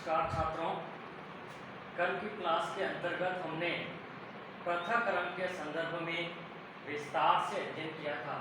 नमस्कार छात्रों। कल की क्लास के अंतर्गत हमने पृथक्करण के संदर्भ में विस्तार से अध्ययन किया था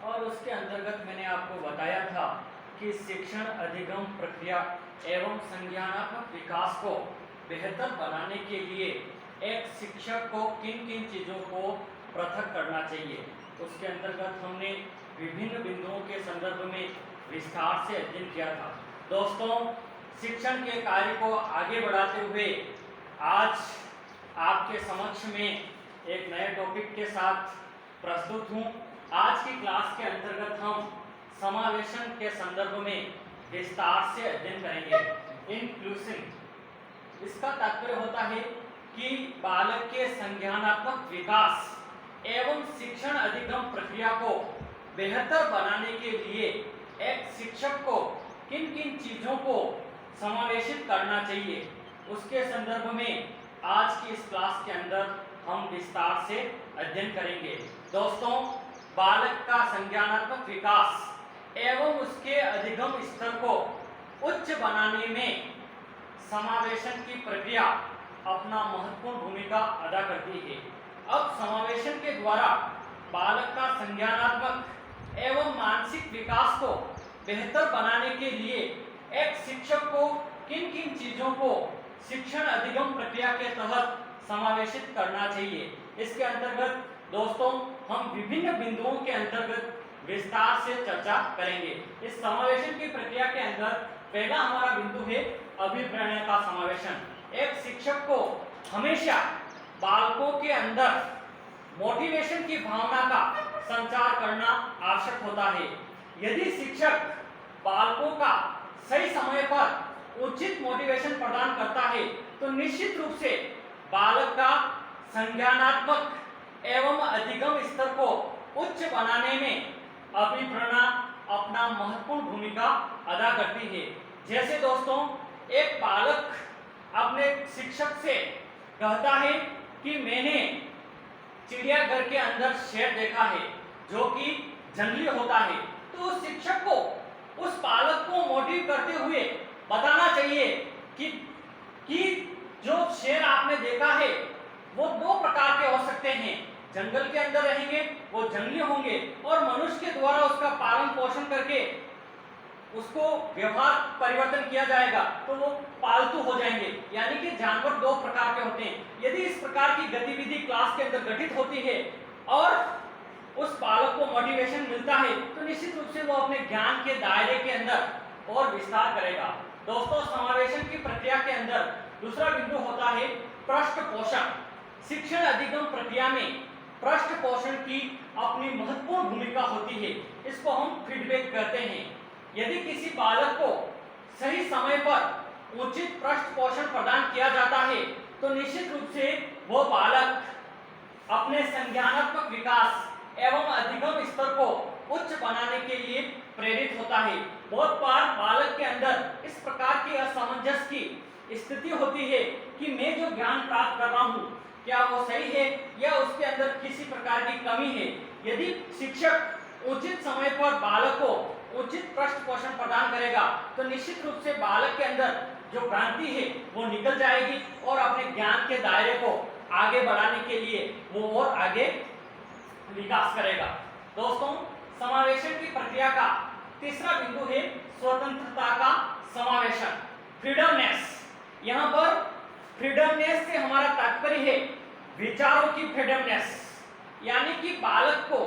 और उसके अंतर्गत मैंने आपको बताया था कि शिक्षण अधिगम प्रक्रिया एवं संज्ञानात्मक विकास को बेहतर बनाने के लिए एक शिक्षक को किन किन चीज़ों को पृथक करना चाहिए। उसके अंतर्गत हमने विभिन्न बिंदुओं के संदर्भ में विस्तार से अध्ययन किया था। दोस्तों, शिक्षण के कार्य को आगे बढ़ाते हुए आज आपके समक्ष में एक नए टॉपिक के साथ प्रस्तुत हूँ। आज की क्लास के अंतर्गत हम समावेशन के संदर्भ में विस्तार से अध्ययन करेंगे। इंक्लूसिव, इसका तात्पर्य होता है कि बालक के संज्ञानात्मक विकास एवं शिक्षण अधिगम प्रक्रिया को बेहतर बनाने के लिए एक शिक्षक को किन किन चीज़ों को समावेशित करना चाहिए, उसके संदर्भ में आज की इस क्लास के अंदर हम विस्तार से अध्ययन करेंगे। दोस्तों, बालक का संज्ञानात्मक विकास एवं उसके अधिगम स्तर को उच्च बनाने में समावेशन की प्रक्रिया अपना महत्वपूर्ण भूमिका अदा करती है। अब समावेशन के द्वारा बालक का संज्ञानात्मक एवं मानसिक विकास को बेहतर बनाने के लिए एक शिक्षक को किन किन चीज़ों को शिक्षण अधिगम प्रक्रिया के तहत समावेशित करना चाहिए, इसके अंतर्गत दोस्तों हम विभिन्न बिंदुओं के अंतर्गत विस्तार से चर्चा करेंगे। इस समावेशन की प्रक्रिया के अंदर पहला हमारा बिंदु है अभिप्रेरणा का समावेशन। एक शिक्षक को हमेशा बालकों के अंदर मोटिवेशन की भावना का संचार करना आवश्यक होता है। यदि शिक्षक बालकों का सही समय पर उचित मोटिवेशन प्रदान करता है तो निश्चित रूप से बालक का संज्ञानात्मक एवं अधिगम स्तर को उच्च बनाने में अभिप्रेरणा अपना महत्वपूर्ण भूमिका अदा करती है। जैसे दोस्तों, एक बालक अपने शिक्षक से कहता है कि मैंने चिड़ियाघर के अंदर शेर देखा है जो कि जंगली होता है, तो उस शिक्षक को उस बालक को मोटिव करते हुए बताना चाहिए कि जो शेर आपने देखा है वो दो प्रकार के हो सकते हैं। जंगल के अंदर रहेंगे वो जंगली होंगे और मनुष्य के द्वारा उसका पालन पोषण करके उसको व्यवहार परिवर्तन किया जाएगा तो वो पालतू हो जाएंगे। यानी कि जानवर दो प्रकार के होते हैं। यदि इस प्रकार की गतिविधि क्लास के अंदर घटित होती है और उस बालक को मोटिवेशन मिलता है तो निश्चित रूप से वो अपने ज्ञान के दायरे के अंदर और विस्तार करेगा। दोस्तों, समावेशन की प्रक्रिया के अंदर दूसरा बिंदु होता है पृष्ठ पोषण। शिक्षण अधिगम प्रक्रिया में पृष्ठ पोषण की अपनी महत्वपूर्ण भूमिका होती है। इसको हम फीडबैक कहते हैं। यदि किसी बालक को सही समय पर उचित पृष्ठ पोषण प्रदान किया जाता है तो निश्चित रूप से वो बालक अपने संज्ञानात्मक विकास एवं अधिगम स्तर को उच्च बनाने के लिए प्रेरित होता है। बहुत बार बालक के अंदर इस प्रकार की असमंजस की स्थिति होती है कि मैं जो ज्ञान प्राप्त कर रहा हूँ क्या वो सही है या उसके अंदर किसी प्रकार की कमी है। यदि शिक्षक उचित समय पर बालक को उचित पृष्ठ पोषण प्रदान करेगा तो निश्चित रूप से बालक के अंदर जो भ्रांति है वो निकल जाएगी और अपने ज्ञान के दायरे को आगे बढ़ाने के लिए वो और आगे विकास करेगा। दोस्तों, समावेशन की प्रक्रिया का तीसरा बिंदु है स्वतंत्रता का समावेशन, फ्रीडमनेस। यहाँ पर फ्रीडमनेस से हमारा तात्पर्य है विचारों की फ्रीडमनेस, यानी कि बालक को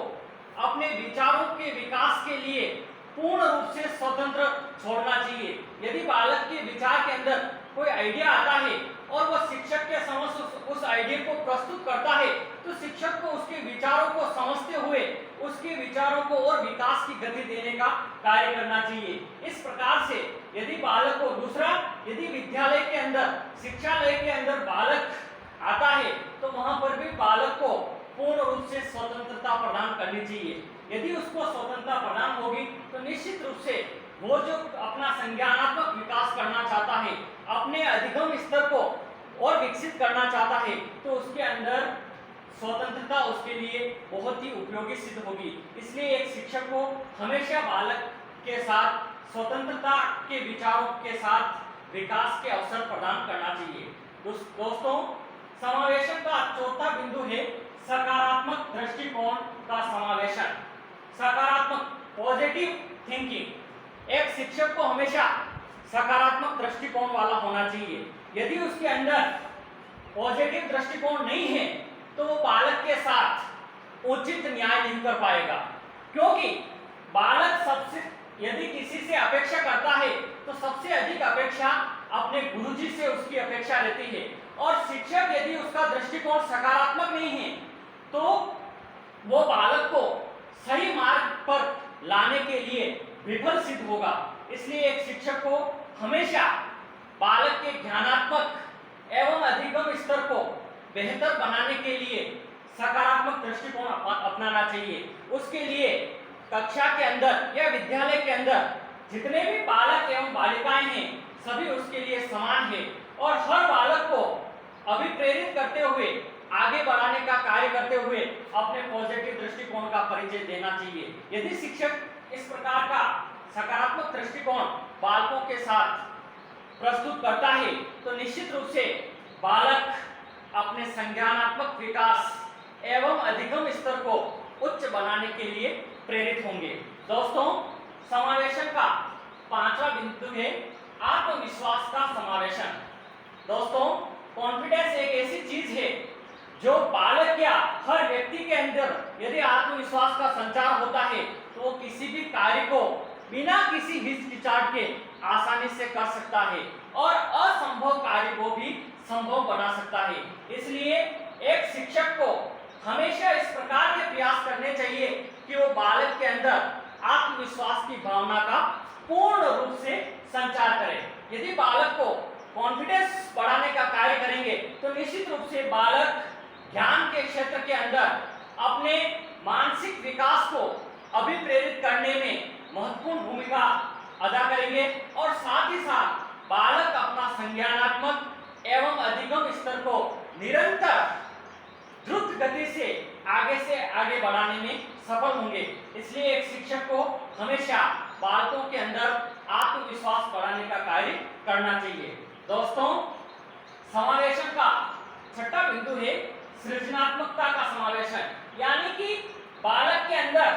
अपने विचारों के विकास के लिए पूर्ण रूप से स्वतंत्र छोड़ना चाहिए। यदि बालक के विचार के अंदर कोई आइडिया आता है और वह शिक्षक के समक्ष उस आइडिया को प्रस्तुत करता है तो शिक्षक को उसके विचारों को समझते हुए उसके विचारों को और विकास की गति देने का कार्य करना चाहिए। इस प्रकार से यदि बालक को दूसरा, यदि विद्यालय के अंदर शिक्षालय के अंदर बालक आता है तो वहां पर भी बालक को पूर्ण रूप से स्वतंत्रता प्रदान करनी चाहिए। यदि उसको स्वतंत्रता प्रदान होगी तो निश्चित रूप से वो जो अपना संज्ञानात्मक विकास करना चाहता है, अपने अधिगम स्तर को और विकसित करना चाहता है तो उसके अंदर स्वतंत्रता उसके लिए बहुत ही उपयोगी सिद्ध होगी। इसलिए एक शिक्षक को हमेशा बालक के साथ स्वतंत्रता के विचारों के साथ विकास के अवसर प्रदान करना चाहिए। दोस्तों, समावेशन का चौथा बिंदु है सकारात्मक दृष्टिकोण का समावेशन। सकारात्मक पॉजिटिव थिंकिंग। एक शिक्षक को हमेशा सकारात्मक दृष्टिकोण वाला होना चाहिए। यदि उसके अंदर पॉजिटिव दृष्टिकोण नहीं है तो वो बालक के साथ उचित न्याय नहीं कर पाएगा, क्योंकि बालक सबसे यदि किसी से अपेक्षा करता है तो सबसे अधिक अपेक्षा अपने गुरुजी से उसकी अपेक्षा रहती है, और शिक्षक यदि उसका दृष्टिकोण सकारात्मक नहीं है तो वो बालक को सही मार्ग पर लाने के लिए विफल सिद्ध होगा। इसलिए एक शिक्षक को हमेशा बालक के ज्ञानात्मक एवं अधिगम स्तर को बेहतर बनाने के लिए सकारात्मक दृष्टिकोण अपनाना चाहिए। उसके लिए कक्षा के अंदर या विद्यालय के अंदर जितने भी बालक एवं बालिकाएं हैं सभी उसके लिए समान है, और हर बालक को अभिप्रेरित करते हुए आगे बढ़ाने का कार्य करते हुए अपने पॉजिटिव दृष्टिकोण का परिचय देना चाहिए। यदि शिक्षक इस प्रकार का सकारात्मक दृष्टिकोण बालकों के साथ प्रस्तुत करता है तो निश्चित रूप से बालक अपने संज्ञानात्मक विकास एवं अधिगम स्तर को उच्च बनाने के लिए प्रेरित होंगे। दोस्तों, समावेशन का पांचवा बिंदु है आत्मविश्वास का समावेशन। दोस्तों, कॉन्फिडेंस एक ऐसी चीज है जो बालक या हर व्यक्ति के अंदर यदि आत्मविश्वास का संचार होता है तो वो किसी भी कार्य को बिना किसी हिचकिचाहट के आसानी से कर सकता है और असंभव कार्य को भी संभव बना सकता है। इसलिए एक शिक्षक को हमेशा इस प्रकार के प्रयास करने चाहिए कि वो बालक के अंदर आत्मविश्वास की भावना का पूर्ण रूप से संचार करे। यदि बालक को कॉन्फिडेंस बढ़ाने का कार्य करेंगे तो निश्चित रूप से बालक ज्ञान के क्षेत्र के अंदर अपने मानसिक विकास को अभिप्रेरित करने में महत्वपूर्ण भूमिका अदा करेंगे, और साथ ही साथ बालक अपना संज्ञानात्मक एवं अधिगम स्तर को निरंतर द्रुत गति से आगे बढ़ाने में सफल होंगे। इसलिए एक शिक्षक को हमेशा बालकों के अंदर आत्मविश्वास बढ़ाने का कार्य करना चाहिए। दोस्तों, समावेशन का छठा बिंदु है सृजनात्मकता का समावेशन, यानी कि बालक के अंदर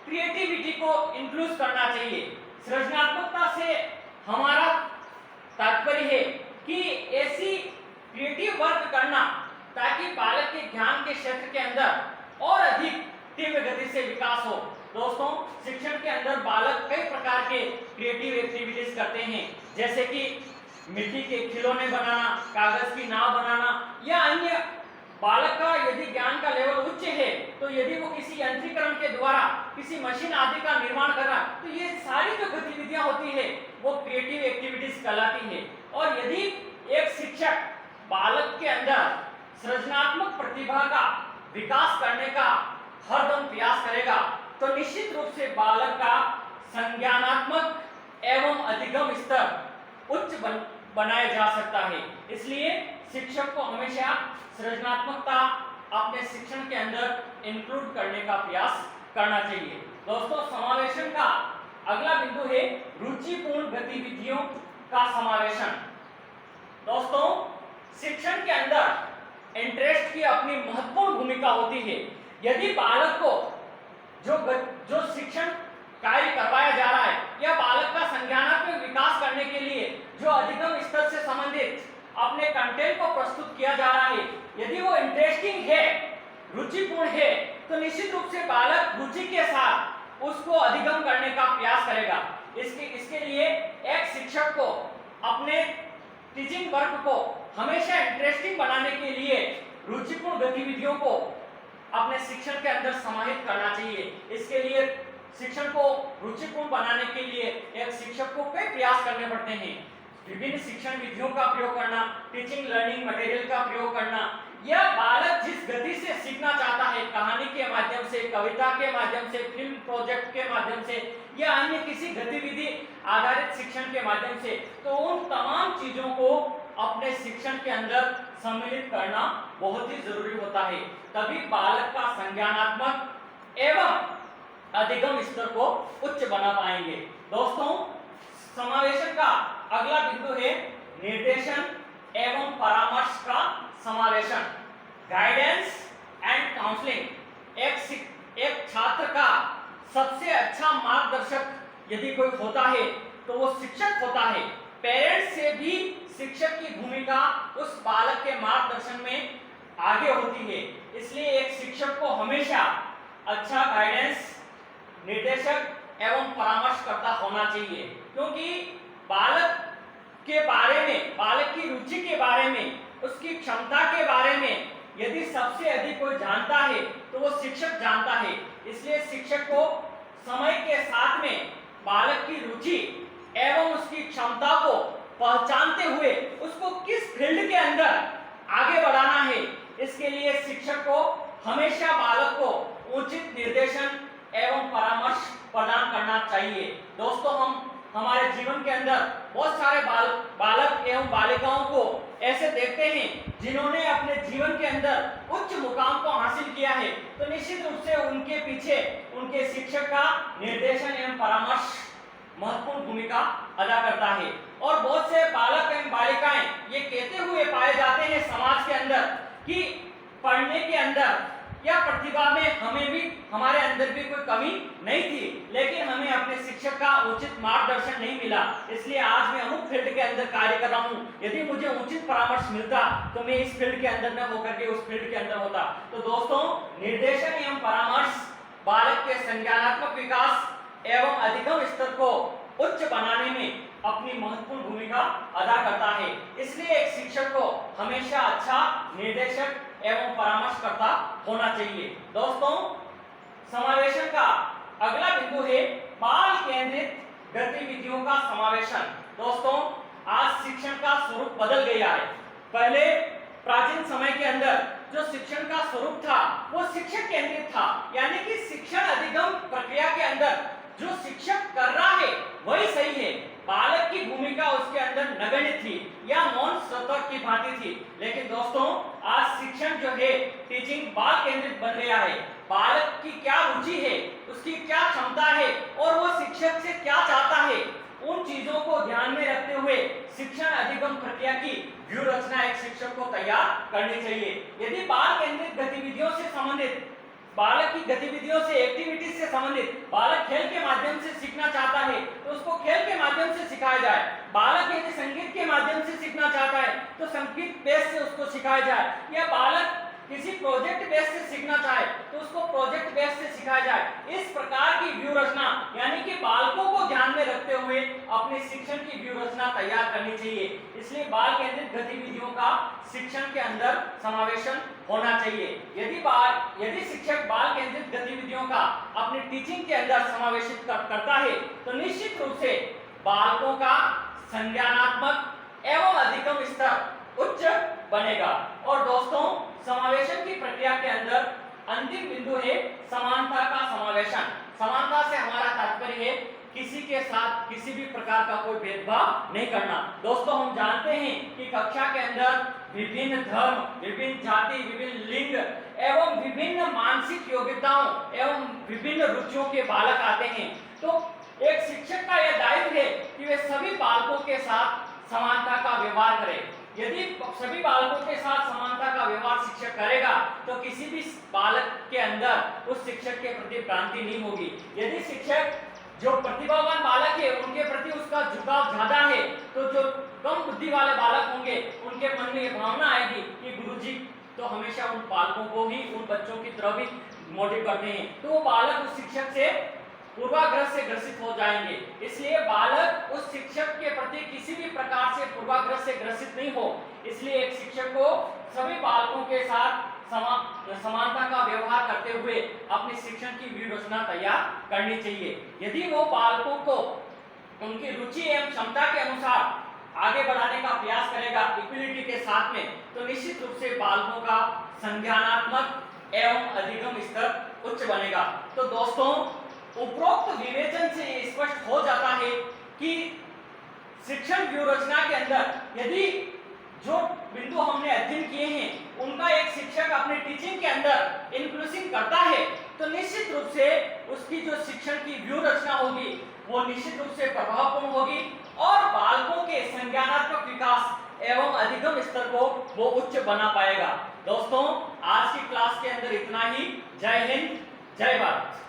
क्रिएटिविटी को इंक्लूड करना चाहिए। सृजनात्मकता से हमारा तात्पर्य है कि ऐसी क्रिएटिव वर्क करना ताकि बालक के ज्ञान के क्षेत्र के अंदर और अधिक तीव्र गति से विकास हो। दोस्तों, शिक्षण के अंदर बालक कई प्रकार के क्रिएटिव एक्टिविटीज करते हैं, जैसे कि मिट्टी के खिलौने बनाना, कागज की नाव बनाना, या अन्य बालक का यदि ज्ञान का लेवल उच्च है तो यदि वो किसी यंत्रीकरण के द्वारा किसी मशीन आदि का निर्माण कर रहा, तो ये सारी जो गतिविधियां होती है वो क्रिएटिव एक्टिविटीज कहलाती है। और यदि एक शिक्षक बालक के अंदर सृजनात्मक प्रतिभा का विकास करने का हरदम प्रयास करेगा तो निश्चित रूप से बालक का संज्ञानात्मक एवं अधिगम स्तर उच्च बनाया जा सकता है। इसलिए शिक्षक को हमेशा सृजनात्मकता अपने शिक्षण के अंदर इंक्लूड करने का प्रयास करना चाहिए। दोस्तों, समावेशन का अगला बिंदु है रुचिपूर्ण गतिविधियों का समावेशन। दोस्तों, शिक्षण के अंदर इंटरेस्ट की अपनी महत्वपूर्ण भूमिका होती है। यदि बालक को जो शिक्षण कार्य करवाया जा रहा है या बालक का संज्ञानात्मक विकास करने के लिए जो अधिगम स्तर से संबंधित अपने कंटेंट को प्रस्तुत किया जा रहा है, यदि वो इंटरेस्टिंग है, रुचिपूर्ण है, तो निश्चित रूप से बालक रुचि के साथ उसको अधिगम करने का प्रयास करेगा। इसके लिए एक शिक्षक को अपने टीचिंग वर्क को हमेशा इंटरेस्टिंग बनाने के लिए रुचिपूर्ण गतिविधियों को अपने शिक्षण के अंदर समाहित करना चाहिए। इसके लिए शिक्षण को रुचिपूर्ण बनाने के लिए एक शिक्षक को कई प्रयास करने पड़ते हैं। विभिन्न शिक्षण विधियों का प्रयोग करना, टीचिंग लर्निंग मटेरियल का प्रयोग करना, या बालक जिस गति से सीखना चाहता है, कहानी के माध्यम से, कविता के माध्यम से, फिल्म प्रोजेक्ट के माध्यम से, या अन्य किसी गतिविधि आधारित शिक्षण के माध्यम से, तो उन तमाम चीजों को अपने शिक्षण के अंदर सम्मिलित करना बहुत ही जरूरी होता है। तभी बालक का संज्ञानात्मक एवं अधिगम स्तर को उच्च बना पाएंगे। दोस्तों, समावेशन का अगला बिंदु है निर्देशन एवं परामर्श का समावेशन। गाइडेंस एंड काउंसलिंग, एक छात्र का सबसे अच्छा मार्गदर्शक यदि कोई होता है तो वो शिक्षक होता है। पेरेंट्स से भी शिक्षक की भूमिका उस बालक के मार्गदर्शन में आगे होती है। इसलिए एक शिक्षक को हमेशा अच्छा गाइडेंस, निर्देशक एवं परामर्शकर्ता होना चाहिए, क्योंकि बालक के बारे में, बालक की रुचि के बारे में, उसकी क्षमता के बारे में यदि सबसे अधिक कोई जानता है तो वो शिक्षक जानता है। इसलिए शिक्षक को समय के साथ में बालक की रुचि एवं उसकी क्षमता को पहचानते हुए उसको किस फील्ड के अंदर आगे बढ़ाना है, इसके लिए शिक्षक को हमेशा बालक को उचित निर्देशन एवं परामर्श प्रदान करना चाहिए। दोस्तों, हम हमारे जीवन के अंदर बहुत सारे बालक एवं बालिकाओं को ऐसे देखते हैं जिन्होंने अपने जीवन के अंदर उच्च मुकाम को हासिल किया है, तो निश्चित रूप से उनके पीछे उनके शिक्षक का निर्देशन एवं परामर्श महत्वपूर्ण भूमिका अदा करता है। और बहुत से बालक एवं बालिकाएं ये कहते हुए पाए जाते हैं समाज के अंदर कि पढ़ने के अंदर या प्रतिभा में हमारे अंदर भी कोई कमी नहीं थी, लेकिन हमें अपने शिक्षक का उचित मार्गदर्शन नहीं मिला, इसलिए आज मैं अमुक फील्ड के अंदर कार्य कर रहा हूँ। यदि मुझे उचित परामर्श मिलता तो मैं इस फील्ड के अंदर न होकर के उस फील्ड के अंदर होता। तो दोस्तों, निर्देशन एवं परामर्श बालक के संज्ञानात्मक विकास एवं अधिगम स्तर को उच्च बनाने में अपनी महत्वपूर्ण भूमिका अदा करता है। इसलिए एक शिक्षक को हमेशा अच्छा निर्देशक एवं परामर्शकर्ता होना चाहिए। दोस्तों, समावेशन का अगला बिंदु है बाल केंद्रित गतिविधियों का समावेशन। दोस्तों, आज शिक्षण का स्वरूप बदल गया है। पहले प्राचीन समय के अंदर जो शिक्षण का स्वरूप था वो शिक्षक केंद्रित था, यानी कि शिक्षण अधिगम प्रक्रिया के अंदर जो शिक्षक कर रहा है वही सही है, बालक की भूमिका उसके अंदर नगण्य थी या मौन श्रोता की भांति थी। लेकिन दोस्तों, आज शिक्षण जो है टीचिंग बाल केंद्रित बन गया है। बालक की क्या रुचि है, उसकी क्या क्षमता है और वो शिक्षक से क्या चाहता है, उन चीजों को ध्यान में रखते हुए शिक्षण अधिगम प्रक्रिया की व्यूह रचना एक शिक्षक को तैयार करनी चाहिए। यदि बाल केंद्रित गतिविधियों से संबंधित, बालक की गतिविधियों से, एक्टिविटीज से संबंधित, बालक खेल के माध्यम से सीखना चाहता है तो उसको खेल के माध्यम से सिखाया जाए। बालक यदि संगीत के माध्यम से सीखना चाहता है तो संगीत बेस से उसको सिखाया जाए, या बालक किसी प्रोजेक्ट बेस से सीखना चाहे तो उसको प्रोजेक्ट बेस से सिखाया जाए। इस प्रकार की व्यूह रचना, यानी कि बालकों को ध्यान में रखते हुए अपने शिक्षण की व्यूह रचना तैयार करनी चाहिए। इसलिए बाल केंद्रित गतिविधियों का शिक्षण के अंदर समावेशन होना चाहिए। यदि शिक्षक बाल केंद्रित गतिविधियों का अपनी टीचिंग के अंदर समावेशित करता है तो निश्चित रूप से बालकों का संज्ञानात्मक एवं अधिगम स्तर उच्च बनेगा। और दोस्तों, समावेशन की प्रक्रिया के अंदर अंतिम बिंदु है समानता का समावेशन। समानता से हमारा तात्पर्य है किसी के साथ किसी भी प्रकार का कोई भेदभाव नहीं करना। दोस्तों, हम जानते हैं कि कक्षा के अंदर विभिन्न धर्म, विभिन्न जाति, विभिन्न लिंग एवं विभिन्न मानसिक योग्यताओं एवं विभिन्न रुचियों के बालक आते हैं। तो एक शिक्षक का यह दायित्व है कि वे सभी बालकों के साथ समानता का व्यवहार करें। यदि सभी बालकों के साथ समानता का व्यवहार शिक्षक करेगा तो किसी भी बालक के अंदर उस शिक्षक के प्रति भ्रांति नहीं होगी। यदि शिक्षक जो प्रतिभावान बालक है उनके प्रति उसका झुकाव ज्यादा है तो जो कम बुद्धि वाले बालक होंगे उनके मन में ये भावना आएगी कि गुरुजी तो हमेशा उन बालकों को ही, उन बच्चों की तरफ ही मोटिव करते हैं, तो वो बालक उस शिक्षक से पूर्वाग्रह से ग्रसित हो जाएंगे। इसलिए बालक उस शिक्षक के प्रति किसी भी प्रकार से पूर्वाग्रह से ग्रसित नहीं हो। इसलिए एक शिक्षक को सभी बालकों के साथ समानता का व्यवहार करते हुए अपने शिक्षण की व्यूह रचना तैयार करनी चाहिए। यदि वो बालकों को उनकी रुचि एवं क्षमता के अनुसार आगे बढ़ाने का प्रयास करेगा इक्विलिटी के साथ में, तो निश्चित रूप से बालकों का संज्ञानात्मक एवं अधिगम स्तर उच्च बनेगा। तो दोस्तों, उपरोक्त विवेचन से स्पष्ट हो जाता है कि शिक्षण व्यूह रचना के अंदर यदि जो बिंदु हमने अध्ययन किए हैं उनका एक शिक्षक अपने टीचिंग के अंदर इंक्लूसिव करता है तो निश्चित रूप से उसकी जो शिक्षण की व्यूह रचना होगी वो निश्चित रूप से प्रभावपूर्ण होगी और बालकों के संज्ञानात्मक विकास एवं अधिगम स्तर को वो उच्च बना पाएगा। दोस्तों आज की क्लास के अंदर इतना ही। जय हिंद, जय भारत।